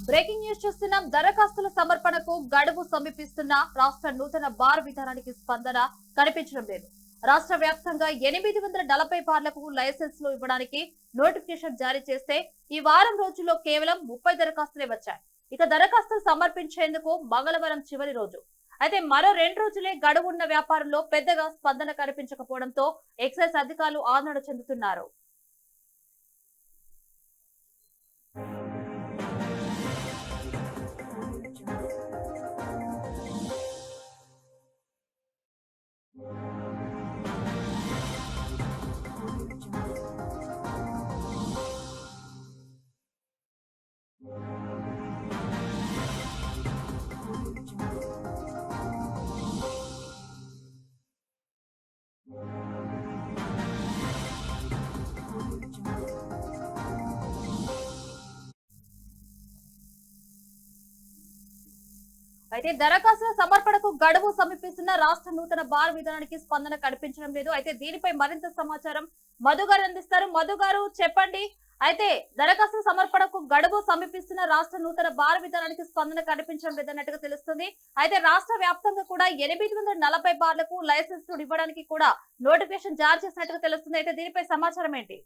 Breaking news చూస్తున్నాం. దరఖాస్తుల సమర్పణకు గడువు సమీపిస్తున్న రాష్ట్ర నూతన బార్ విధానానికి స్పందన కనిపించడం లేదు. రాష్ట్ర వ్యాప్తంగా 840 బార్లకు లైసెన్సులు ఇవ్వడానికి నోటిఫికేషన్ జారీ చేస్తే ఈ వారం రోజుల్లో కేవలం 30 దరఖాస్తులే వచ్చాయి. ఇక దరఖాస్తులు సమర్పించేందుకు మంగళవారం చివరి రోజు. అయితే మరో 2 రోజులే గడువు ఉన్న వ్యాపారంలో పెద్దగా స్పందన కనిపించకపోవడంతో ఎక్సైజ్ అధికారులు ఆందోళన చెందుతున్నారు. అయితే దరఖాస్తుల సమర్పణకు గడువు సమీపిస్తున్న రాష్ట్ర నూతన బార్ విధానానికి స్పందన కనిపించడం లేదు. అయితే దీనిపై మరింత సమాచారం మధు గారు అందిస్తారు. మధు గారు చెప్పండి. అయితే దరఖాస్తుల సమర్పణకు గడువు సమీపిస్తున్న రాష్ట్ర నూతన బార్ విధానానికి స్పందన కనిపించడం లేదన్నట్టుగా తెలుస్తుంది. అయితే రాష్ట్ర వ్యాప్తంగా కూడా 840 బార్లకు లైసెన్స్ ఇవ్వడానికి కూడా నోటిఫికేషన్ జారీ చేసినట్టుగా తెలుస్తుంది. అయితే దీనిపై సమాచారం ఏంటి?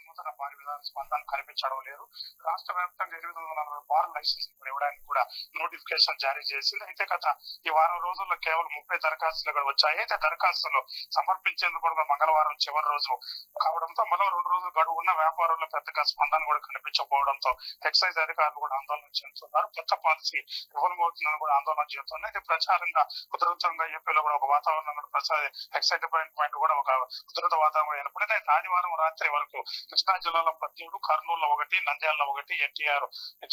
నూతన బార్ విధాన స్పందన కనిపించడం లేదు. రాష్ట్ర వ్యాప్తంగా 840 బార్ లైసెన్స్ ఇవ్వడానికి కూడా నోటిఫికేషన్ జారీ చేసింది. అయితే గత ఈ వారం రోజుల్లో కేవలం 30 దరఖాస్తులు కూడా వచ్చాయి. అయితే దరఖాస్తులు సమర్పించేందుకు కూడా మంగళవారం చివరి రోజు కావడంతో మరో 2 రోజులు గడువు ఉన్న వ్యాపారంలో పెద్దగా స్పందన కూడా కనిపించకపోవడంతో ఎక్సైజ్ అధికారులు కూడా ఆందోళన చెందుతున్నారు. కొత్త పాలసీ విఫలమవుతుందని కూడా ఆందోళన చేస్తున్నారు. అయితే ప్రచారంగా ఉధృతంగా ఏపీలో కూడా ఒక వాతావరణం కూడా ఎక్సైజ్ డిపార్ట్మెంట్ కూడా ఒక ఉధృత వాతావరణం ఏర్పడింది. అయితే ఆదివారం రాత్రి వరకు కృష్ణా జిల్లాలో 17, కర్నూలులో 1, నంద్యాలలో 1, ఎన్టీఆర్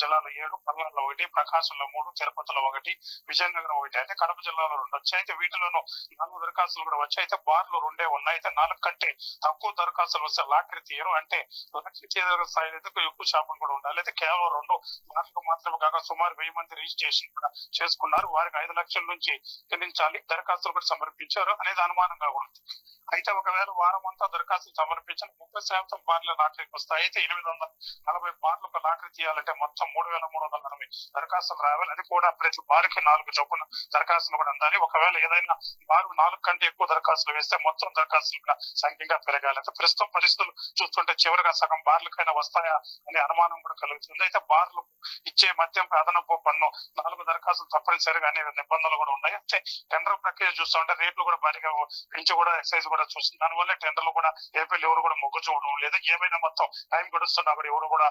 జిల్లాలో 7, పల్నాడులో 1, ప్రకాశంలో 3, తిరుపతిలో 1, విజయనగరం 1, అయితే కడప జిల్లాలో 2 వచ్చాయి. అయితే వీటిలోనూ 4 దరఖాస్తులు కూడా వచ్చాయి. అయితే బార్లు 2 ఉన్నాయి. అయితే 4 కంటే తక్కువ దరఖాస్తులు వస్తే లాటరీ తీయరు. అంటే లాటరీ తీయదగిన స్థాయి ఎక్కువ షాపులు కూడా ఉండాలి. అయితే కేవలం 2 బార్లకు మాత్రమే కాక సుమారు 1000 మంది రిజిస్ట్రేషన్ కూడా చేసుకున్నారు. వారికి 5 లక్షల నుంచి చెల్లించాలి. దరఖాస్తులు కూడా సమర్పించారు అనేది అనుమానంగా ఉంది. అయితే ఒకవేళ వారం అంతా దరఖాస్తులు సమర్పించిన 30% బార్ల లాటరీకి వస్తాయి. అయితే 840 బార్లకు లాటరీ తీయాలంటే మొత్తం 3340 దరఖాస్తులు రావాలి. అది కూడా ప్రతి బార్కి 4 చొప్పున దరఖాస్తులు కూడా అందాలి. ఒకవేళ ఏదైనా బారు 4 కంటే ఎక్కువ దరఖాస్తులు వేస్తే మొత్తం దరఖాస్తులు కూడా సంఖ్యంగా పెరగాలి. అయితే ప్రస్తుతం పరిస్థితులు చూస్తుంటే చివరిగా సగం బార్లకైనా వస్తాయా అనే అనుమానం కూడా కలుగుతుంది. అయితే బార్లు ఇచ్చే మద్యం అదనపు పన్ను 4 దరఖాస్తులు తప్పనిసరిగా అనే నిబంధనలు కూడా ఉన్నాయి. అయితే టెండర్ ప్రక్రియ చూస్తుంటే రేట్లు కూడా భారీగా పెంచి కూడా ఎక్సైజ్ కూడా చూస్తుంది. దానివల్ల టెండర్లు కూడా ఏపీలో ఎవరు కూడా మొగ్గు చూడడం లేదా ఏమైనా మొత్తం టైం గడుస్తున్నా కూడా ఎవరు కూడా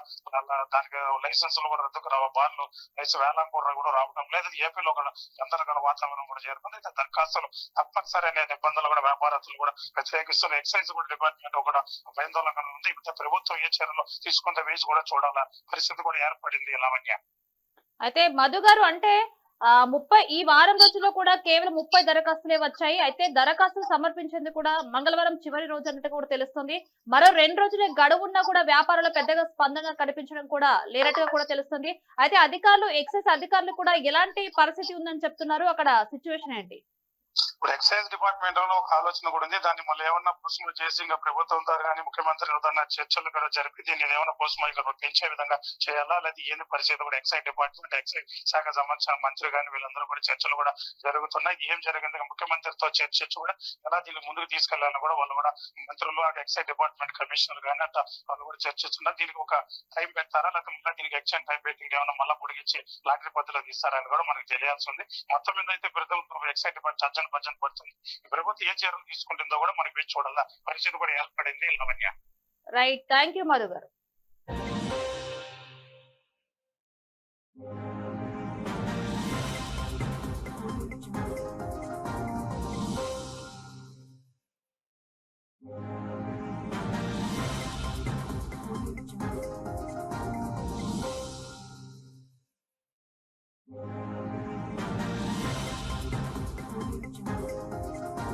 దానికి లైసెన్సులు కూడా రద్దుకు రావు. బార్లు లైసెన్స్ వేలం కూడా రావడం లేదు. ఏపీలో కూడా గందరగోళ వాతావరణం కూడా చేరుకుంది. అయితే దరఖాస్తులు తప్పనిసరి అనే నిబంధనలు కూడా వ్యాపారస్తులు కూడా వ్యతిరేకిస్తున్న ఎక్సైజ్ కూడా డిపార్ట్మెంట్ కూడా భయాందోళన ఉంది. ప్రభుత్వం ఏ చర్యలు తీసుకుంటే వేసి కూడా చూడాలా పరిస్థితి కూడా ఏర్పడింది. లావణ్య, అయితే మధు గారు అంటే 30 ఈ వారం రోజుల్లో కూడా కేవలం 30 దరఖాస్తులే వచ్చాయి. అయితే దరఖాస్తులు సమర్పించేందుకు కూడా మంగళవారం చివరి రోజు అన్నట్టు కూడా తెలుస్తుంది. మరో 2 రోజులే గడువు ఉన్నా కూడా వ్యాపారంలో పెద్దగా స్పందన కనిపించడం కూడా లేనట్టుగా కూడా తెలుస్తుంది. అయితే అధికారులు ఎక్సైజ్ అధికారులు కూడా ఎలాంటి పరిస్థితి ఉందని చెప్తున్నారు? అక్కడ సిచ్యువేషన్ ఏంటి? ఇప్పుడు ఎక్సైజ్ డిపార్ట్మెంట్ లో ఒక ఆలోచన కూడా ఉంది. దాన్ని మళ్ళీ ఏమన్నా పోస్ట్మో చేసి ఇంకా ప్రభుత్వం ద్వారా కానీ ముఖ్యమంత్రి ఏదన్నా చర్చలు కూడా జరిపి దీన్ని ఏమైనా పోస్ట్మో ఇంకా పెంచే విధంగా చేయాలా లేదా ఏంది పరిస్థితి కూడా ఎక్సైజ్ డిపార్ట్మెంట్ ఎక్సైజ్ శాఖ సంబంధించిన మంత్రి కానీ వీళ్ళందరూ కూడా చర్చలు కూడా జరుగుతున్నాయి. ఏం జరిగింది ముఖ్యమంత్రితో చర్చించి కూడా ఎలా దీన్ని ముందుకు తీసుకెళ్లాలని కూడా వాళ్ళు కూడా మంత్రులు ఎక్సైజ్ డిపార్ట్మెంట్ కమిషనర్ కానీ అట్లా వాళ్ళు కూడా చర్చిస్తున్నారు. దీనికి ఒక టైం పెడతారా లేకపోతే మళ్ళీ దీనికి ఎక్స్టెండ్ టైం పెట్టి ఏమైనా మళ్ళీ పొడిగించి లాటరీ పద్ధతిలో తీస్తారని కూడా మనకు తెలియాల్సి ఉంది. మొత్తం మీద అయితే ప్రభుత్వం ఎక్సైజ్ డిపార్ట్మెంట్ భజన పడుతుంది. ప్రభుత్వం ఏ చర్యలు తీసుకుంటుందో కూడా మనకి చూడాలా పరిస్థితి కూడా ఏర్పడింది. రైట్, థ్యాంక్ యూ మధు గారు.